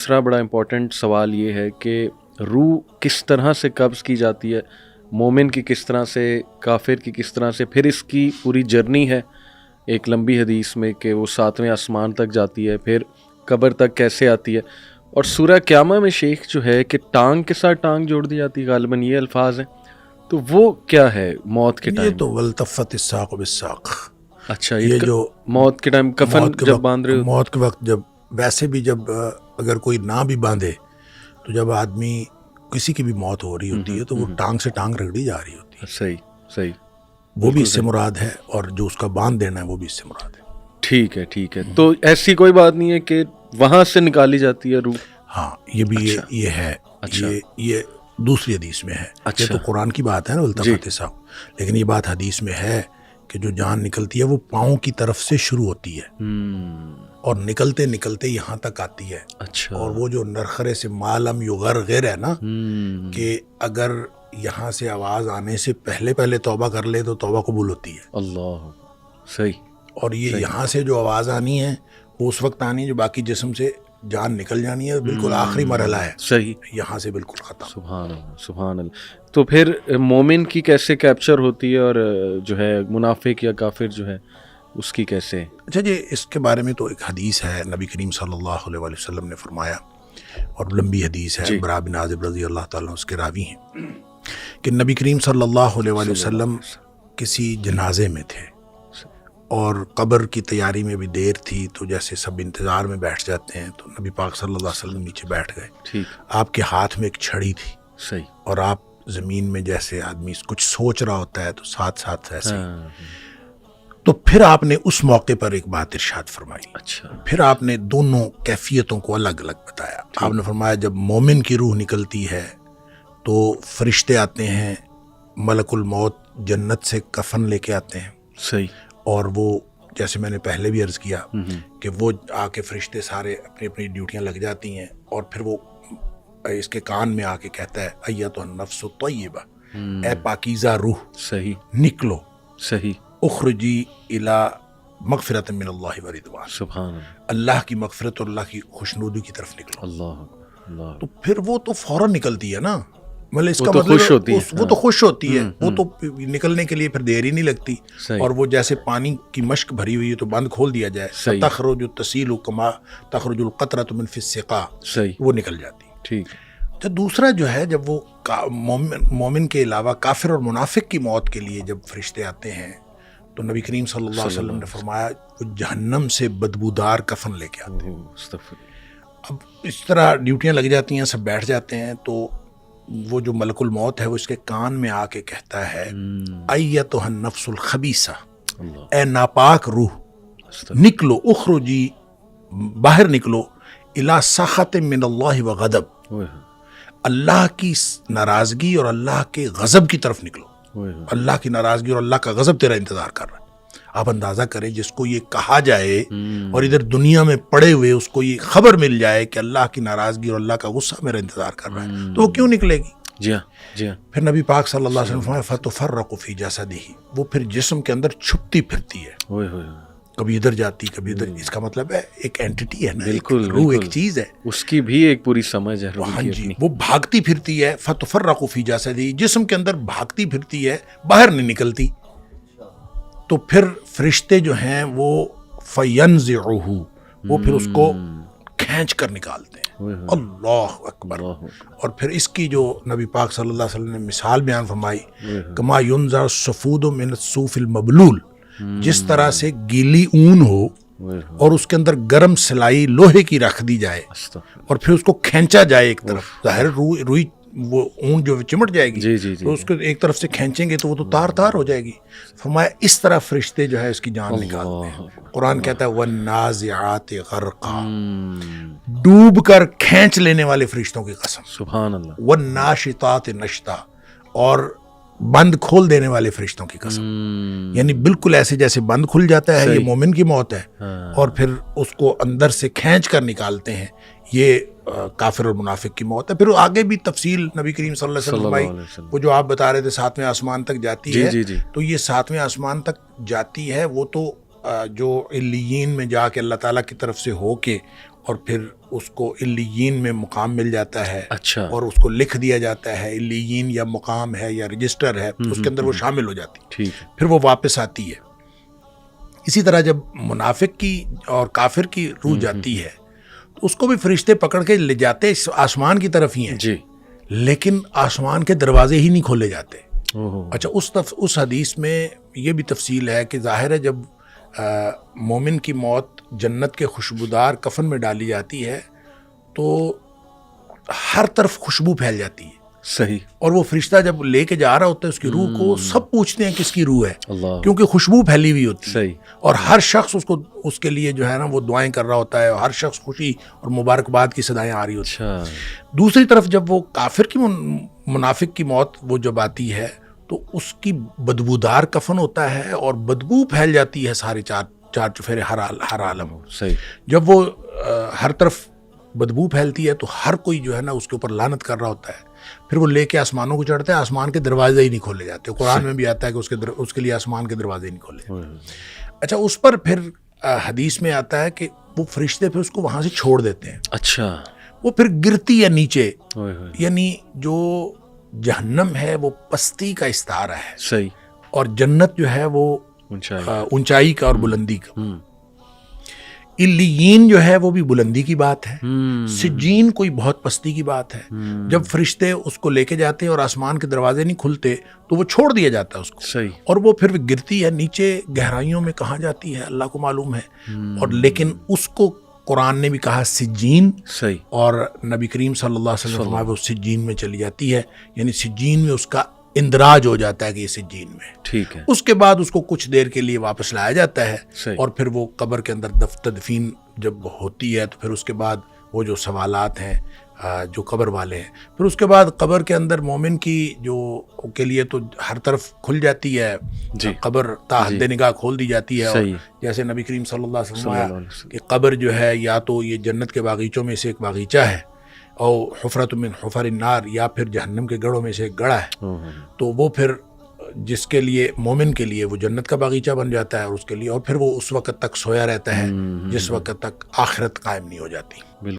دوسرا بڑا امپورٹنٹ سوال یہ ہے کہ روح کس طرح سے قبض کی جاتی ہے، مومن کی کس طرح سے، کافر کی کس طرح سے، پھر اس کی پوری جرنی ہے ایک لمبی حدیث میں کہ وہ 7ویں آسمان تک جاتی ہے، پھر قبر تک کیسے آتی ہے، اور سورہ قیامہ میں شیخ جو ہے کہ ٹانگ کے ساتھ ٹانگ جوڑ دی جاتی ہے، غالباً یہ الفاظ ہیں، تو وہ کیا ہے موت کے ٹائم؟ یہ تو والتفت الساق بالساق، اچھا، یہ جو موت کے ٹائم کفن موت کے جب وقت باندھ رہے ہو، موت کے وقت جب ویسے بھی جب اگر کوئی نہ بھی باندھے تو جب آدمی کسی کی بھی موت ہو رہی ہوتی ہے تو وہ ٹانگ سے ٹانگ رگڑی جا رہی ہوتی ہے، صحیح، وہ بھی اس سے مراد ہے، اور جو اس کا باندھ دینا ہے وہ بھی اس سے مراد ہے۔ ٹھیک ہے، تو ایسی کوئی بات نہیں ہے کہ وہاں سے نکالی جاتی ہے روح؟ ہاں، یہ بھی اچھا، یہ ہے، اچھا، یہ دوسری حدیث میں ہے۔ اچھا، یہ تو قرآن کی بات ہے نا والتفت الساق، لیکن یہ بات حدیث میں ہے کہ جو جان نکلتی ہے وہ پاؤں کی طرف سے شروع ہوتی ہے اور نکلتے نکلتے یہاں تک آتی ہے۔ اچھا، اور وہ جو نرخرے سے معلم یغرغر ہے نا، کہ اگر یہاں سے آواز آنے سے پہلے توبہ کر لے تو توبہ قبول ہوتی ہے۔ اللہ، صحیح، اور یہ یہاں سے جو آواز آنی ہے وہ اس وقت آنی ہے جو باقی جسم سے جان نکل جانی ہے، بالکل آخری مرحلہ ہے، صحیح، یہاں سے بالکل ختم۔ سبحان اللہ۔ تو پھر مومن کی کیسے کیپچر ہوتی ہے، اور جو ہے منافق یا کافر جو ہے اس کی کیسے؟ اچھا جی، اس کے بارے میں تو ایک حدیث ہے، نبی کریم صلی اللہ علیہ وآلہ وسلم نے فرمایا، اور لمبی حدیث ہے، برا بن عازب رضی اللہ تعالیٰ اس کے راوی ہیں، کہ نبی کریم صلی اللہ علیہ وآلہ وسلم کسی جنازے میں تھے اور قبر کی تیاری میں بھی دیر تھی، تو جیسے سب انتظار میں بیٹھ جاتے ہیں، تو نبی پاک صلی اللہ علیہ وسلم نیچے بیٹھ گئے، آپ کے ہاتھ میں ایک چھڑی تھی، صحیح، اور آپ زمین میں جیسے آدمی کچھ سوچ رہا ہوتا ہے تو ساتھ ساتھ ایسے ہی۔ تو پھر آپ نے اس موقع پر ایک بات ارشاد فرمائی، اچھا، پھر آپ نے دونوں کیفیتوں کو الگ الگ بتایا۔ آپ نے فرمایا جب مومن کی روح نکلتی ہے تو فرشتے آتے ہیں، ملک الموت جنت سے کفن لے کے آتے ہیں، صحیح، اور وہ جیسے میں نے پہلے بھی عرض کیا کہ وہ آ کے فرشتے سارے اپنی اپنی ڈیوٹیاں لگ جاتی ہیں، اور پھر وہ اس کے کان میں آ کے کہتا ہے ایتھا النفس الطیبہ، اے پاکیزہ روح، صحیح، نکلو، صحیح، اخرجی الی مغفرت من اللہ ورضوان، سبحان اللہ، اللہ کی مغفرت اور اللہ کی خوشنودی کی طرف نکلو۔ اللہ، تو پھر وہ تو فوراً نکلتی ہے نا، مطلب اس کا تو مطلب خوش ہوتی ہے، وہ تو خوش ہوتی ہے، وہ تو نکلنے کے لیے پھر دیر ہی نہیں لگتی، اور وہ جیسے پانی کی مشک بھری ہوئی ہے تو بند کھول دیا جائے، تخرج تسیل کما تخرج القطرۃ من فی السقا، وہ نکل جاتی۔ ٹھیک۔ تو دوسرا جو ہے، جب وہ مومن کے علاوہ کافر اور منافق کی موت کے لیے جب فرشتے آتے ہیں تو نبی کریم صلی اللہ علیہ وسلم نے فرمایا وہ جہنم سے بدبودار کفن لے کے آتے ہیں۔ اب اس طرح ڈیوٹیاں لگ جاتی ہیں، سب بیٹھ جاتے ہیں، تو وہ جو ملک الموت ہے وہ اس کے کان میں آ کے کہتا ہے ایتھا النفس الخبیثہ، اے ناپاک روح، نکلو، اخرجی، باہر نکلو، الی سخط من اللہ وغضب، اللہ کی ناراضگی اور اللہ کے غضب کی طرف نکلو، اللہ کی ناراضگی اور اللہ کا غضب تیرا انتظار کر رہا ہے۔ آپ اندازہ کریں جس کو یہ کہا جائے اور ادھر دنیا میں پڑے ہوئے اس کو یہ خبر مل جائے کہ اللہ کی ناراضگی اور اللہ کا غصہ میرا انتظار کر رہا ہے، تو وہ کیوں نکلے گی؟ جی ہاں۔ پھر نبی پاک صلی اللہ علیہ وسلم فرمایا فتفرق فی جسدہ، وہ پھر جسم کے اندر چھپتی پھرتی ہے، کبھی ادھر جاتی کبھی ادھر۔ اس کا مطلب ہے ایک اینٹی ہے نا، بالکل، روح ایک چیز ہے، اس کی بھی ایک پوری سمجھ ہے، ہاں جی، وہ بھاگتی پھرتی ہے، فتفرق فی جسدہ، جسم کے اندر بھاگتی پھرتی ہے، باہر نہیں نکلتی۔ تو پھر فرشتے جو ہیں وہ فینزعہ، وہ پھر اس کو کھینچ کر نکالتے ہیں، اللہ اکبر۔ اور پھر اس کی جو نبی پاک صلی اللہ علیہ وسلم نے مثال بیان فرمائی، کما ینزع الصفود من الصوف المبلول، جس طرح سے گیلی اون ہو اور اس کے اندر گرم سلائی لوہے کی رکھ دی جائے اور پھر اس کو کھینچا جائے ایک طرف، ظاہر روئی وہ اون جو چمٹ جائے گی، تو اس کو ایک طرف سے کھینچیں گے تو وہ تو تار تار ہو جائے گی۔ فرمایا اس طرح فرشتے جو ہے اس کی جان نکالتے ہیں۔ قرآن کہتا ہے وَالنَّازِعَاتِ غَرْقًا، ڈوب کر کھینچ لینے والے فرشتوں کی قسم، سبحان اللہ، وَالنَّاشِطَاتِ نَشْطًا، اور بند کھول دینے والے فرشتوں کی قسم، یعنی بالکل ایسے جیسے بند کھل جاتا ہے، یہ مومن کی موت ہے، اور پھر اس کو اندر سے کھینچ کر نکالتے ہیں، یہ کافر اور منافق کی موت ہے۔ پھر آگے بھی تفصیل نبی کریم صلی اللہ علیہ وسلم فرمائی، وہ جو آپ بتا رہے تھے 7ویں آسمان تک جاتی ہے، تو یہ 7ویں آسمان تک جاتی ہے، وہ تو جو علیین میں جا کے اللہ تعالیٰ کی طرف سے ہو کے اور پھر اس کو علیین میں مقام مل جاتا ہے، اچھا، اور اس کو لکھ دیا جاتا ہے، علیین یا مقام ہے یا رجسٹر ہے، اس کے اندر وہ شامل ہو جاتی ہے، ٹھیک ہے، پھر وہ واپس آتی ہے۔ اسی طرح جب منافق کی اور کافر کی روح جاتی ہے تو اس کو بھی فرشتے پکڑ کے لے جاتے آسمان کی طرف ہی ہیں، جی، لیکن آسمان کے دروازے ہی نہیں کھولے جاتے۔ اوہ، اچھا، اس حدیث میں یہ بھی تفصیل ہے کہ ظاہر ہے جب مومن کی موت جنت کے خوشبودار کفن میں ڈالی جاتی ہے تو ہر طرف خوشبو پھیل جاتی ہے، صحیح، اور وہ فرشتہ جب لے کے جا رہا ہوتا ہے اس کی روح کو، سب پوچھتے ہیں کس کی روح ہے، اللہ، کیونکہ خوشبو پھیلی ہوئی ہوتی ہے، صحیح، اور ہر شخص اس کے لیے جو ہے نا وہ دعائیں کر رہا ہوتا ہے، اور ہر شخص خوشی اور مبارکباد کی صدائیں آ رہی ہوتی ہیں۔ اچھا، دوسری طرف جب وہ کافر کی منافق کی موت وہ جب آتی ہے تو اس کی بدبودار کفن ہوتا ہے اور بدبو پھیل جاتی ہے سارے چار چفیرے ہر عالم۔ صحیح، جب وہ ہر طرف بدبو پھیلتی ہے تو ہر کوئی جو ہے نا اس کے اوپر لعنت کر رہا ہوتا ہے، پھر وہ لے کے آسمانوں کو چڑھتا ہے، آسمان کے دروازے ہی نہیں کھولے جاتے۔ قرآن میں بھی آتا ہے کہ اس کے لیے آسمان کے دروازے ہی نہیں کھولے جاتے۔ اچھا، اس پر پھر حدیث میں آتا ہے کہ وہ فرشتے پھر اس کو وہاں سے چھوڑ دیتے ہیں، اچھا، وہ پھر گرتی ہے نیچے، اوئے ہوئے، یعنی جو جہنم ہے وہ پستی کا استعارہ ہے، صحیح، اور جنت جو ہے وہ اونچائی، اونچائی کا اور بلندی کا۔ علیین جو ہے وہ بھی بلندی کی بات ہے، سجین کوئی بہت پستی کی بات ہے۔ جب فرشتے اس کو لے کے جاتے ہیں اور آسمان کے دروازے نہیں کھلتے تو وہ چھوڑ دیا جاتا ہے اس کو، صحیح، اور وہ پھر گرتی ہے نیچے گہرائیوں میں، کہاں جاتی ہے اللہ کو معلوم ہے، اور لیکن اس کو قرآن نے بھی کہا سجین، صحیح، اور نبی کریم صلی اللہ علیہ وسلم فرمایا وہ سجین میں چلی جاتی ہے، یعنی سجین میں اس کا اندراج ہو جاتا ہے کہ یہ سجین میں۔ ٹھیک ہے، اس کے بعد اس کو کچھ دیر کے لیے واپس لایا جاتا ہے، صحیح، اور پھر وہ قبر کے اندر تدفین جب ہوتی ہے تو پھر اس کے بعد وہ جو سوالات ہیں جو قبر والے ہیں، پھر اس کے بعد قبر کے اندر مومن کی جو کے لیے تو ہر طرف کھل جاتی ہے، جی، قبر تا حد نگاہ کھول دی جاتی ہے، اور صحیح، جیسے نبی کریم صلی اللہ علیہ وسلم صلی اللہ فرمایا علیہ وسلم، کہ قبر جو ہے یا تو یہ جنت کے باغیچوں میں سے ایک باغیچہ ہے، اور حفرۃ من حفر النار، یا پھر جہنم کے گڑھوں میں سے ایک گڑھا ہے، اوہ، تو وہ پھر جس کے لیے مومن کے لیے وہ جنت کا باغیچہ بن جاتا ہے، اور اس کے لیے، اور پھر وہ اس وقت تک سویا رہتا ہے جس وقت تک آخرت قائم نہیں ہو جاتی۔ بالکل۔